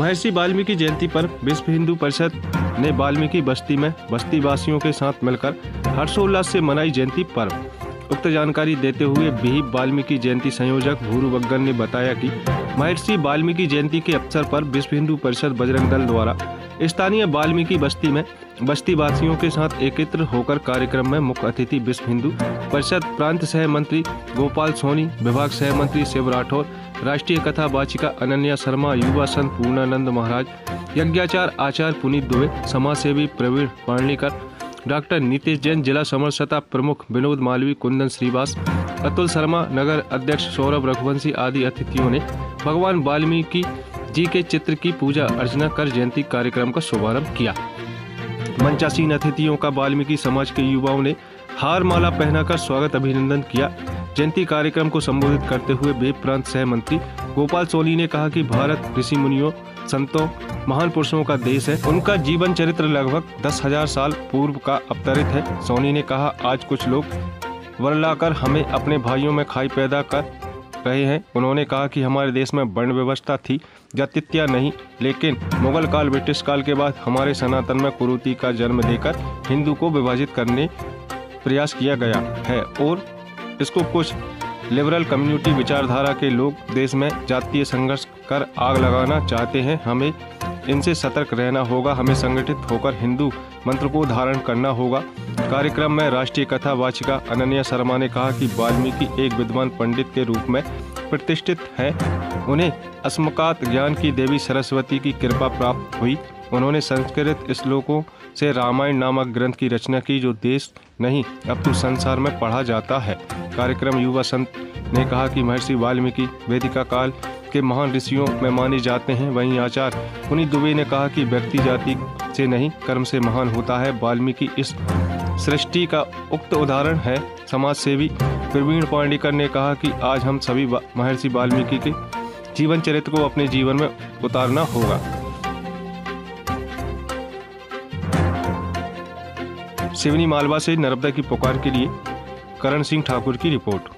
महर्षि वाल्मीकि जयंती पर विश्व हिंदू परिषद ने वाल्मीकि बस्ती में बस्ती वासियों के साथ मिलकर हर्षोल्लास से मनाई जयंती पर्व। उक्त जानकारी देते हुए विहिप वाल्मीकि जयंती संयोजक भूरू बग्गर ने बताया कि महर्षि वाल्मीकि जयंती के अवसर पर विश्व हिंदू परिषद बजरंग दल द्वारा स्थानीय वाल्मीकि बस्ती में बस्ती वासियों के साथ एकत्र होकर कार्यक्रम में मुख्य अतिथि विश्व हिंदू परिषद प्रांत सह मंत्री गोपाल सोनी, विभाग सह मंत्री शिव राठौर, राष्ट्रीय कथा वाचिका अनन्या शर्मा, युवा संत पूर्णानंद महाराज, यज्ञाचार्य आचार्य पुनीत दुबे, समाज सेवी प्रवीण पाणलीकर, डॉक्टर नीतीश जैन, जिला समरसता प्रमुख विनोद मालवी, कुंदन श्रीवास, अतुल शर्मा, नगर अध्यक्ष सौरभ रघुवंशी आदि अतिथियों ने भगवान वाल्मीकि जी के चित्र की पूजा अर्चना कर जयंती कार्यक्रम का शुभारंभ किया। मंचासीन अतिथियों का वाल्मीकि समाज के युवाओं ने हार माला पहनाकर स्वागत अभिनंदन किया। जयंती कार्यक्रम को संबोधित करते हुए वेद प्रांत सह मंत्री गोपाल सोनी ने कहा कि भारत ऋषि मुनियों, संतों, महान पुरुषों का देश है। उनका जीवन चरित्र लगभग 10,000 साल पूर्व का अवतरित है। सोनी ने कहा, आज कुछ लोग वरलाकर हमें अपने भाइयों में खाई पैदा कर रहे हैं। उन्होंने कहा कि हमारे देश में वर्ण व्यवस्था थी, जातित्या नहीं, लेकिन मुगल काल, ब्रिटिश काल के बाद हमारे सनातन में कुरीति का जन्म देकर हिंदू को विभाजित करने प्रयास किया गया है और इसको कुछ लिबरल कम्युनिटी विचारधारा के लोग देश में जातीय संघर्ष कर आग लगाना चाहते हैं। हमें इनसे सतर्क रहना होगा। हमें संगठित होकर हिंदू मंत्र को धारण करना होगा। कार्यक्रम में राष्ट्रीय कथा वाचिका अनन्या शर्मा ने कहा कि वाल्मीकि एक विद्वान पंडित के रूप में प्रतिष्ठित हैं। उन्हें अस्मकात ज्ञान की देवी सरस्वती की कृपा प्राप्त हुई। उन्होंने संस्कृत श्लोकों से रामायण नामक ग्रंथ की रचना की, जो देश नहीं अपितु संसार में पढ़ा जाता है। कार्यक्रम युवा संत ने कहा कि महर्षि वाल्मीकि वैदिक काल के महान ऋषियों में माने जाते हैं। वहीं आचार्य पुनीत दुबे ने कहा कि व्यक्ति जाति से नहीं कर्म से महान होता है। वाल्मीकि इस सृष्टि का उक्त उदाहरण है। समाज सेवी प्रवीण पाणलीकर ने कहा कि आज हम सभी महर्षि वाल्मीकि के जीवन चरित्र को अपने जीवन में उतारना होगा। सिवनी मालवा से नर्मदा की पुकार के लिए करण सिंह ठाकुर की रिपोर्ट।